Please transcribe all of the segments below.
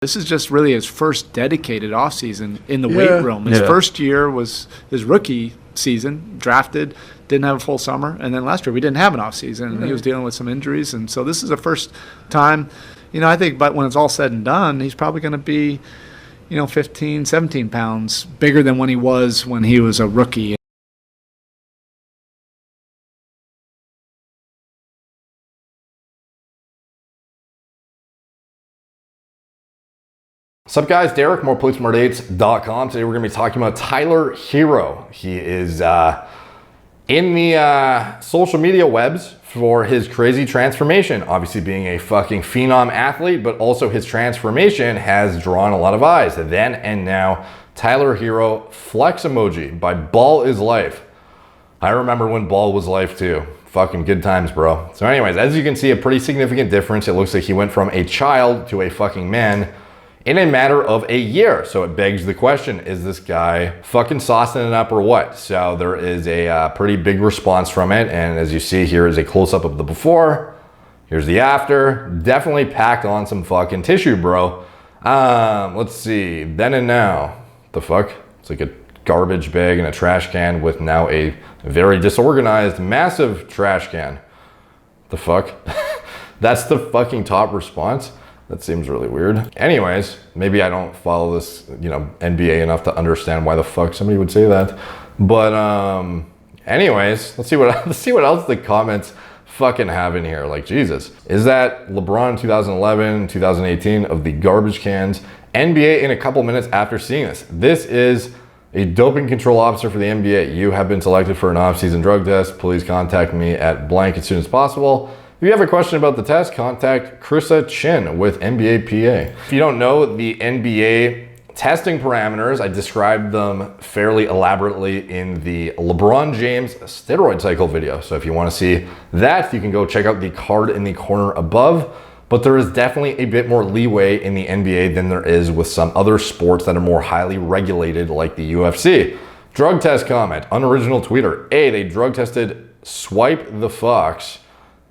This is just really his first dedicated offseason in the weight room. His first year was his rookie season, drafted, didn't have a full summer. And then last year we didn't have an offseason, and he was dealing with some injuries. And so this is the first time, I think, but when it's all said and done, he's probably going to be, 15, 17 pounds bigger than when he was a rookie. What's up, guys? Derek, moreplaysmartdates.com. Today we're going to be talking about Tyler Herro. He is in the social media webs for his crazy transformation. Obviously being a fucking phenom athlete, but also his transformation has drawn a lot of eyes. Then and now, Tyler Herro flex emoji by Ball is Life. I remember when Ball was life too. Fucking good times, bro. So anyways, as you can see, a pretty significant difference. It looks like he went from a child to a fucking man in a matter of a year. So it begs the question, is this guy fucking saucing it up or what? So there is a pretty big response from it. And as you see, here is a close-up of the before. Here's the after. Definitely packed on some fucking tissue, bro. Let's see, then and now. The fuck? It's like a garbage bag and a trash can with now a very disorganized, massive trash can. The fuck? That's the fucking top response? That seems really weird. Anyways, maybe I don't follow this, NBA enough to understand why the fuck somebody would say that. But anyways, let's see what else the comments fucking have in here. Like, Jesus. Is that LeBron 2011, 2018 of the garbage cans? NBA in a couple minutes after seeing this. This is a doping control officer for the NBA. You have been selected for an off-season drug test. Please contact me at blank as soon as possible. If you have a question about the test, contact Krissa Chin with NBA PA. If you don't know the NBA testing parameters, I described them fairly elaborately in the LeBron James steroid cycle video. So if you want to see that, you can go check out the card in the corner above. But there is definitely a bit more leeway in the NBA than there is with some other sports that are more highly regulated, like the UFC. Drug test comment, unoriginal tweeter. They drug tested Swipe the Fox.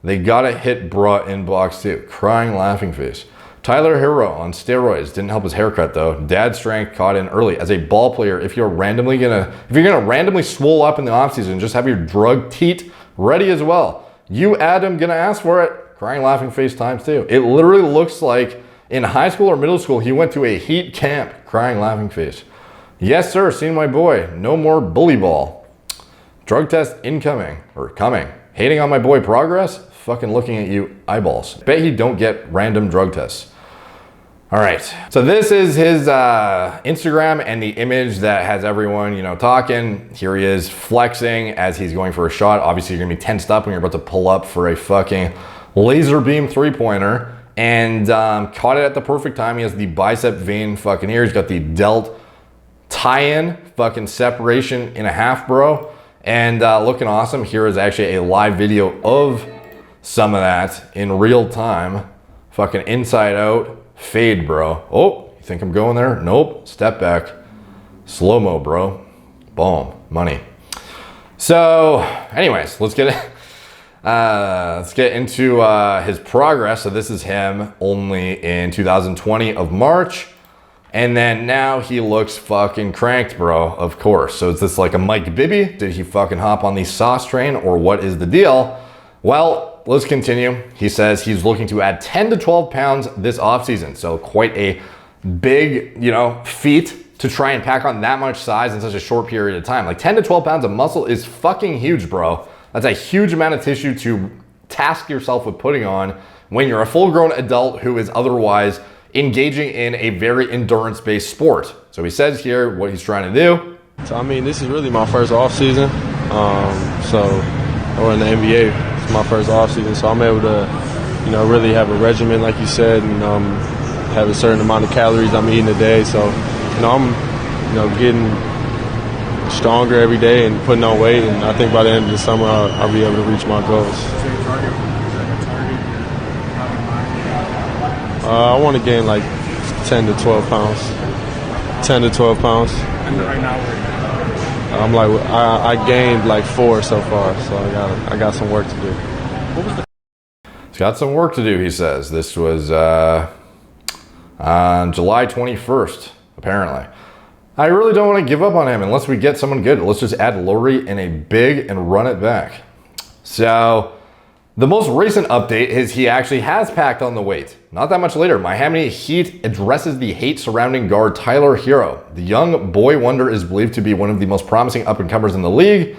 They gotta hit bra inbox too. Crying laughing face. Tyler Herro on steroids. Didn't help his haircut though. Dad strength caught in early. As a ball player, if you're gonna randomly swole up in the offseason, just have your drug teat ready as well. You, Adam, gonna ask for it. Crying laughing face times two. It literally looks like in high school or middle school, he went to a heat camp. Crying laughing face. Yes, sir, seen my boy. No more bully ball. Drug test incoming, or coming. Hating on my boy progress? Fucking looking at you eyeballs. Bet he don't get random drug tests. All right, so this is his Instagram and the image that has everyone, talking. Here he is flexing as he's going for a shot. Obviously you're gonna be tensed up when you're about to pull up for a fucking laser beam three-pointer, and caught it at the perfect time. He has the bicep vein fucking here. He's got the delt tie-in fucking separation in a half, bro. And looking awesome. Here is actually a live video of some of that in real time. Fucking inside out fade, bro. Oh, you think I'm going there? Nope. Step back. Slow-mo, bro. Boom. Money. So anyways, let's get into his progress. So this is him only in 2020 of March. And then now he looks fucking cranked, bro, of course. So is this like a Mike Bibby? Did he fucking hop on the sauce train, or what is the deal? Well, let's continue. He says he's looking to add 10 to 12 pounds this offseason. So quite a big, feat to try and pack on that much size in such a short period of time. Like 10 to 12 pounds of muscle is fucking huge, bro. That's a huge amount of tissue to task yourself with putting on when you're a full-grown adult who is otherwise engaging in a very endurance-based sport. So he says here what he's trying to do. So this is really my first off season. Or in the NBA, it's my first off season. So I'm able to, really have a regimen, like you said, and have a certain amount of calories I'm eating a day. So, I'm, getting stronger every day and putting on weight. And I think by the end of the summer, I'll be able to reach my goals. I want to gain like 10 to 12 pounds. 10 to 12 pounds. And right now, I gained like 4 so far, so I got some work to do. He's got some work to do, he says. This was on July 21st, apparently. I really don't want to give up on him unless we get someone good. Let's just add Lowry in a big and run it back. So the most recent update is he actually has packed on the weight. Not that much later, Miami Heat addresses the hate surrounding guard Tyler Herro. The young boy wonder is believed to be one of the most promising up-and-comers in the league.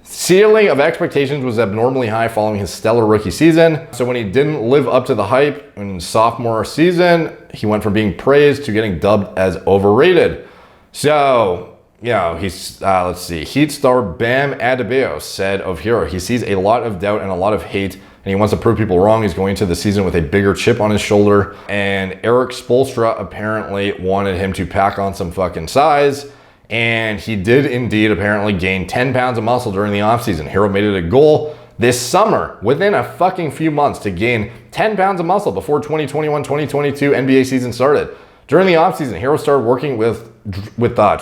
Ceiling of expectations was abnormally high following his stellar rookie season. So when he didn't live up to the hype in sophomore season, he went from being praised to getting dubbed as overrated. So, he's, let's see, Heat star Bam Adebayo said of Herro, he sees a lot of doubt and a lot of hate, and he wants to prove people wrong. He's going into the season with a bigger chip on his shoulder, and Erik Spoelstra apparently wanted him to pack on some fucking size, and he did indeed apparently gain 10 pounds of muscle during the offseason. Herro made it a goal this summer, within a fucking few months, to gain 10 pounds of muscle before 2021-2022 NBA season started. During the offseason, Herro started working with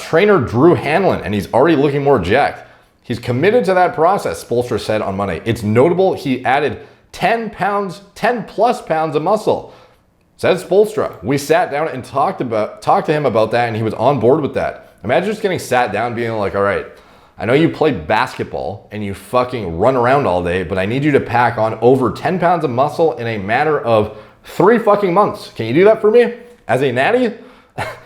trainer Drew Hanlon, and he's already looking more jacked. He's committed to that process, Spoelstra said on Monday. It's notable he added 10 plus pounds of muscle. Says Spoelstra. We sat down and talked to him about that, and he was on board with that. Imagine just getting sat down being like, all right, I know you play basketball and you fucking run around all day, but I need you to pack on over 10 pounds of muscle in a matter of 3 fucking months. Can you do that for me? As a natty?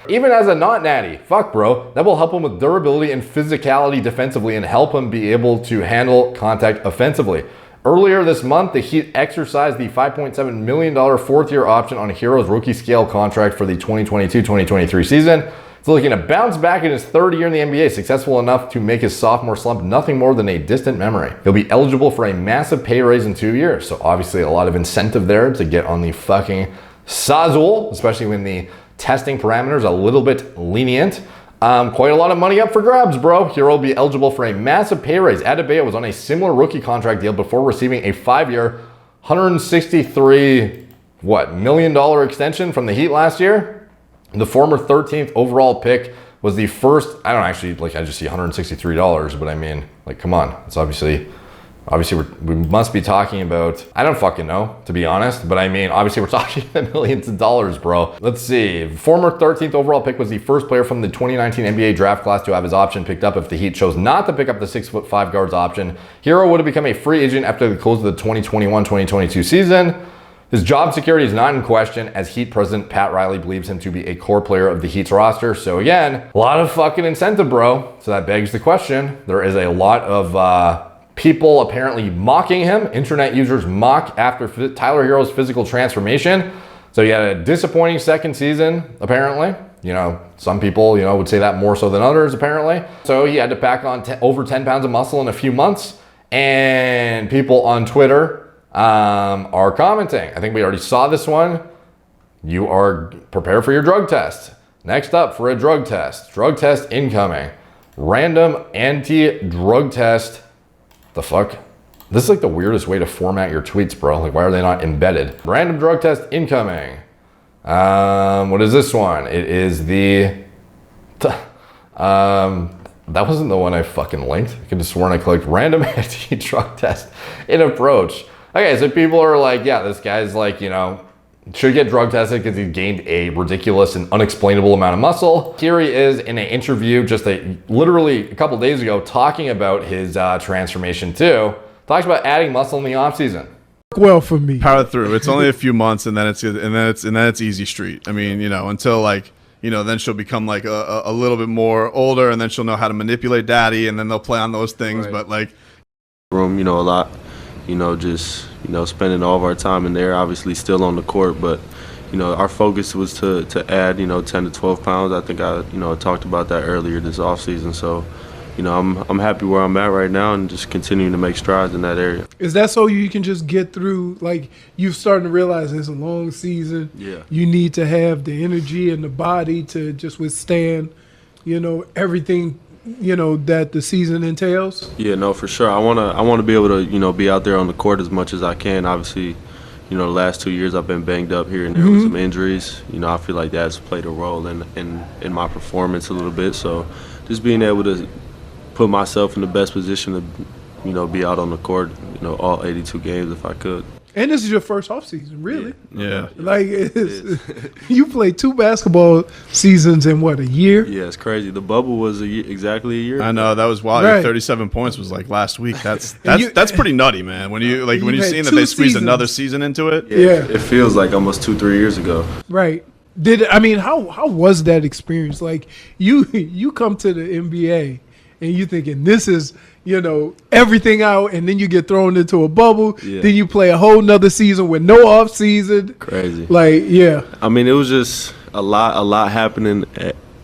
Even as a not natty, fuck bro, that will help him with durability and physicality defensively and help him be able to handle contact offensively. Earlier this month, the Heat exercised the $5.7 million fourth-year option on Herro's rookie scale contract for the 2022-2023 season. He's looking to bounce back in his third year in the NBA, successful enough to make his sophomore slump nothing more than a distant memory. He'll be eligible for a massive pay raise in 2 years, so obviously a lot of incentive there to get on the fucking Sazul, especially when the testing parameters are a little bit lenient. Quite a lot of money up for grabs, bro. Herro will be eligible for a massive pay raise. Adebayo was on a similar rookie contract deal before receiving a 5-year, $163 million extension from the Heat last year. The former 13th overall pick was the first. I don't actually I just see $163, but I mean, come on, it's obviously we must be talking about, I don't fucking know, to be honest, but I mean, obviously we're talking millions of dollars, bro. Let's see. Former 13th overall pick was the first player from the 2019 NBA draft class to have his option picked up if the Heat chose not to pick up the 6'5" guards option. Herro would have become a free agent after the close of the 2021-2022 season. His job security is not in question, as Heat president Pat Riley believes him to be a core player of the Heat's roster. So again, a lot of fucking incentive, bro. So that begs the question. There is a lot of people apparently mocking him. Internet users mock after Tyler Herro's physical transformation. So he had a disappointing second season, apparently. Some people, would say that more so than others, apparently. So he had to pack on over 10 pounds of muscle in a few months. And people on Twitter are commenting. I think we already saw this one. You are prepared for your drug test. Next up for a drug test. Drug test incoming. Random anti-drug test. The fuck? This is the weirdest way to format your tweets, bro. Why are they not embedded? Random drug test incoming. What is this one? It is the... that wasn't the one I fucking linked. I could have sworn I clicked random anti-drug test in approach. Okay, so people are like, yeah, this guy's should get drug tested because he gained a ridiculous and unexplainable amount of muscle. Here he is in an interview literally a couple days ago talking about his transformation too. Talks about adding muscle in the offseason. Well, for me, power through. It's only a few months, and then it's easy street. I mean, until then she'll become a little bit more older, and then she'll know how to manipulate daddy, and then they'll play on those things. Right. But room, a lot. Just spending all of our time in there, obviously still on the court, but our focus was to add 10 to 12 pounds. I think I talked about that earlier this offseason. So I'm happy where I'm at right now and just continuing to make strides in that area. Is that so you can just get through, you're starting to realize it's a long season? Yeah. You need to have the energy and the body to just withstand everything that the season entails? Yeah, no, for sure. I wanna be able to be out there on the court as much as I can. Obviously, the last 2 years I've been banged up here and there with some injuries. I feel like that's played a role in my performance a little bit. So just being able to put myself in the best position to be out on the court all 82 games if I could. And this is your first offseason, really. Yeah. Like, you played 2 basketball seasons in what, a year? Yeah, it's crazy. The bubble was exactly a year. I know, that was wild. Right. 37 points was like last week. That's pretty nutty, man. When you You've when you've had seen that 2 they squeezed seasons. another season into it. Yeah. It feels like almost 2-3 years ago. Right. How was that experience? Like, you come to the NBA and you thinking this is, everything out, and then you get thrown into a bubble. Yeah. Then you play a whole nother season with no off season. Crazy. Like, yeah. I mean, it was just a lot happening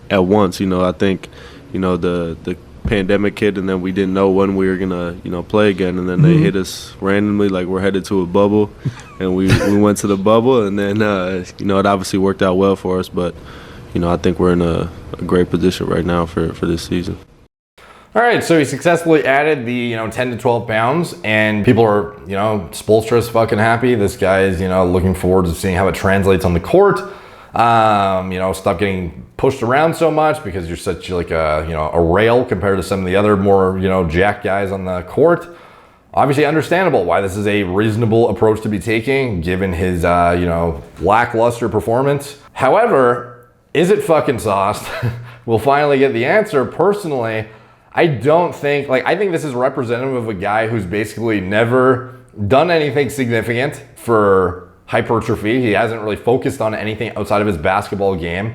at once. I think, the pandemic hit, and then we didn't know when we were gonna, play again, and then they hit us randomly, like we're headed to a bubble, and we went to the bubble, and then it obviously worked out well for us, but I think we're in a great position right now for this season. All right, so he successfully added the 10 to 12 pounds, and people are Spoelstra's fucking happy. This guy is looking forward to seeing how it translates on the court. Stop getting pushed around so much because you're such like a rail compared to some of the other more jack guys on the court. Obviously understandable why this is a reasonable approach to be taking given his lackluster performance. However, is it fucking sauced? We'll finally get the answer. Personally, I don't think, I think this is representative of a guy who's basically never done anything significant for hypertrophy. He hasn't really focused on anything outside of his basketball game.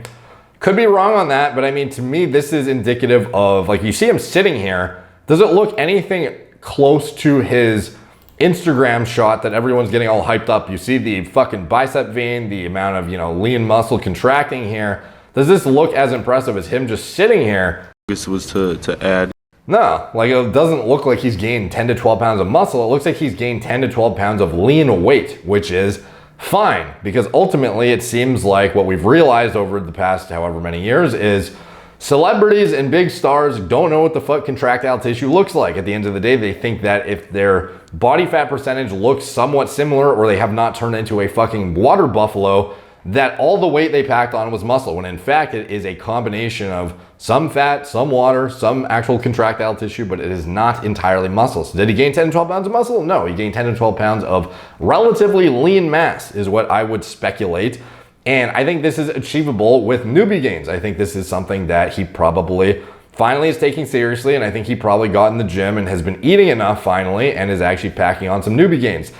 Could be wrong on that, but I mean, to me, this is indicative of, you see him sitting here. Does it look anything close to his Instagram shot that everyone's getting all hyped up? You see the fucking bicep vein, the amount of, lean muscle contracting here. Does this look as impressive as him just sitting here? This was to add. No, it doesn't look like he's gained 10 to 12 pounds of muscle. It looks like he's gained 10 to 12 pounds of lean weight, which is fine, because ultimately it seems like what we've realized over the past however many years is celebrities and big stars don't know what the fuck contractile tissue looks like. At the end of the day, they think that if their body fat percentage looks somewhat similar, or they have not turned into a fucking water buffalo, that all the weight they packed on was muscle, when in fact it is a combination of some fat, some water, some actual contractile tissue, but it is not entirely muscle. So did he gain 10 to 12 pounds of muscle? No, he gained 10 to 12 pounds of relatively lean mass is what I would speculate. And I think this is achievable with newbie gains. I think this is something that he probably finally is taking seriously, and I think he probably got in the gym and has been eating enough finally and is actually packing on some newbie gains.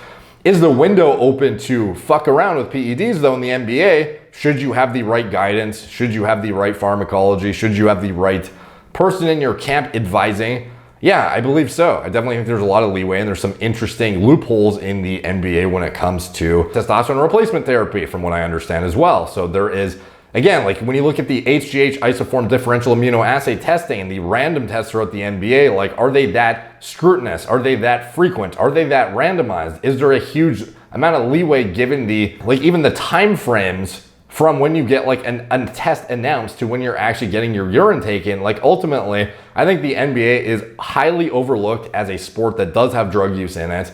Is the window open to fuck around with PEDs though in the NBA? Should you have the right guidance? Should you have the right pharmacology? Should you have the right person in your camp advising? Yeah, I believe so. I definitely think there's a lot of leeway, and there's some interesting loopholes in the NBA when it comes to testosterone replacement therapy, from what I understand as well. So there is, again, when you look at the HGH isoform differential immunoassay testing and the random tests throughout the NBA, are they that scrutinous? Are they that frequent? Are they that randomized? Is there a huge amount of leeway given the, even the time frames from when you get a test announced to when you're actually getting your urine taken? Ultimately, I think the NBA is highly overlooked as a sport that does have drug use in it.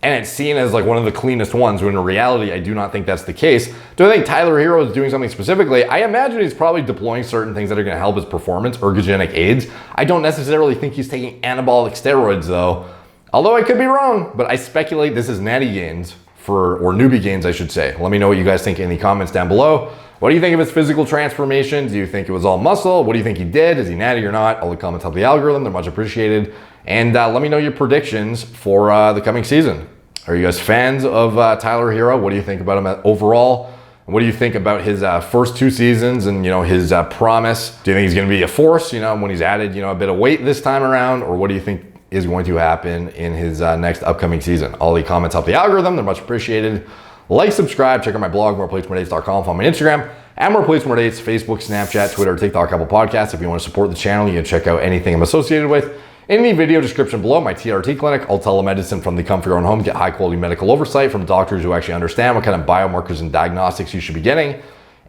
And it's seen as one of the cleanest ones, when in reality, I do not think that's the case. Do I think Tyler Herro is doing something specifically? I imagine he's probably deploying certain things that are gonna help his performance, ergogenic aids. I don't necessarily think he's taking anabolic steroids though. Although I could be wrong, but I speculate this is natty gains or newbie gains, I should say. Let me know what you guys think in the comments down below. What do you think of his physical transformation? Do you think it was all muscle? What do you think he did? Is he natty or not? All the comments help the algorithm. They're much appreciated. And let me know your predictions for the coming season. Are you guys fans of Tyler Herro? What do you think about him overall? And what do you think about his first 2 seasons and his promise? Do you think he's going to be a force when he's added a bit of weight this time around? Or what do you think is going to happen in his next upcoming season? All the comments help the algorithm. They're much appreciated. Like, subscribe, check out my blog, moreplates.com, follow me on Instagram, at moreplates, Facebook, Snapchat, Twitter, TikTok, Apple Podcasts. If you want to support the channel, you can check out anything I'm associated with in the video description below. My TRT clinic, all telemedicine from the comfort of your own home. Get high quality medical oversight from doctors who actually understand what kind of biomarkers and diagnostics you should be getting,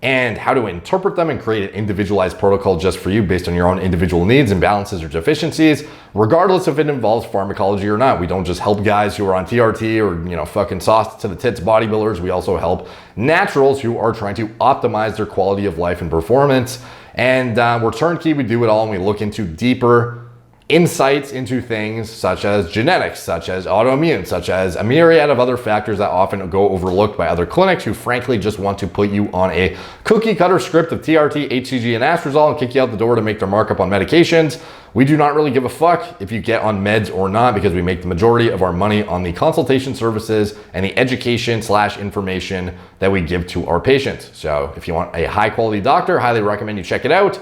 and how to interpret them and create an individualized protocol just for you based on your own individual needs, imbalances, or deficiencies, regardless if it involves pharmacology or not. We don't just help guys who are on TRT or, fucking sauce to the tits bodybuilders. We also help naturals who are trying to optimize their quality of life and performance. And we're turnkey. We do it all, and we look into deeper insights into things such as genetics, such as autoimmune, such as a myriad of other factors that often go overlooked by other clinics who frankly just want to put you on a cookie cutter script of TRT, HCG, and astrazole and kick you out the door to make their markup on medications. We do not really give a fuck if you get on meds or not, because we make the majority of our money on the consultation services and the education / information that we give to our patients. So if you want a high quality doctor, highly recommend you check it out.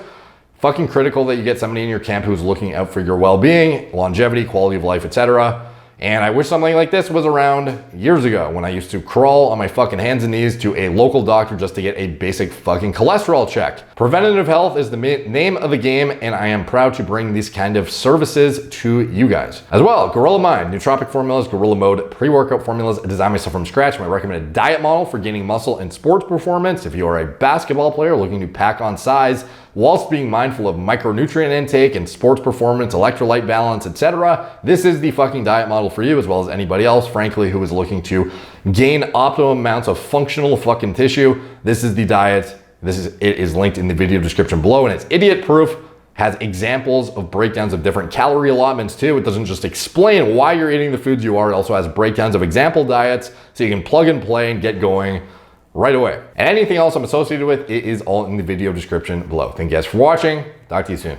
Fucking critical that you get somebody in your camp who's looking out for your well-being, longevity, quality of life, etc. And I wish something like this was around years ago when I used to crawl on my fucking hands and knees to a local doctor just to get a basic fucking cholesterol check. Preventative health is the name of the game, and I am proud to bring these kind of services to you guys. As well, Gorilla Mind, nootropic formulas, Gorilla Mode, pre-workout formulas, designed myself from scratch. My recommended diet model for gaining muscle and sports performance. If you are a basketball player looking to pack on size, whilst being mindful of micronutrient intake and sports performance, electrolyte balance, etc. This is the fucking diet model for you, as well as anybody else, frankly, who is looking to gain optimum amounts of functional fucking tissue. This is the diet. It is linked in the video description below, and it's idiot proof. Has examples of breakdowns of different calorie allotments too. It doesn't just explain why you're eating the foods you are. It also has breakdowns of example diets, so you can plug and play and get going right away. And anything else I'm associated with, it is all in the video description below. Thank you guys for watching. Talk to you soon.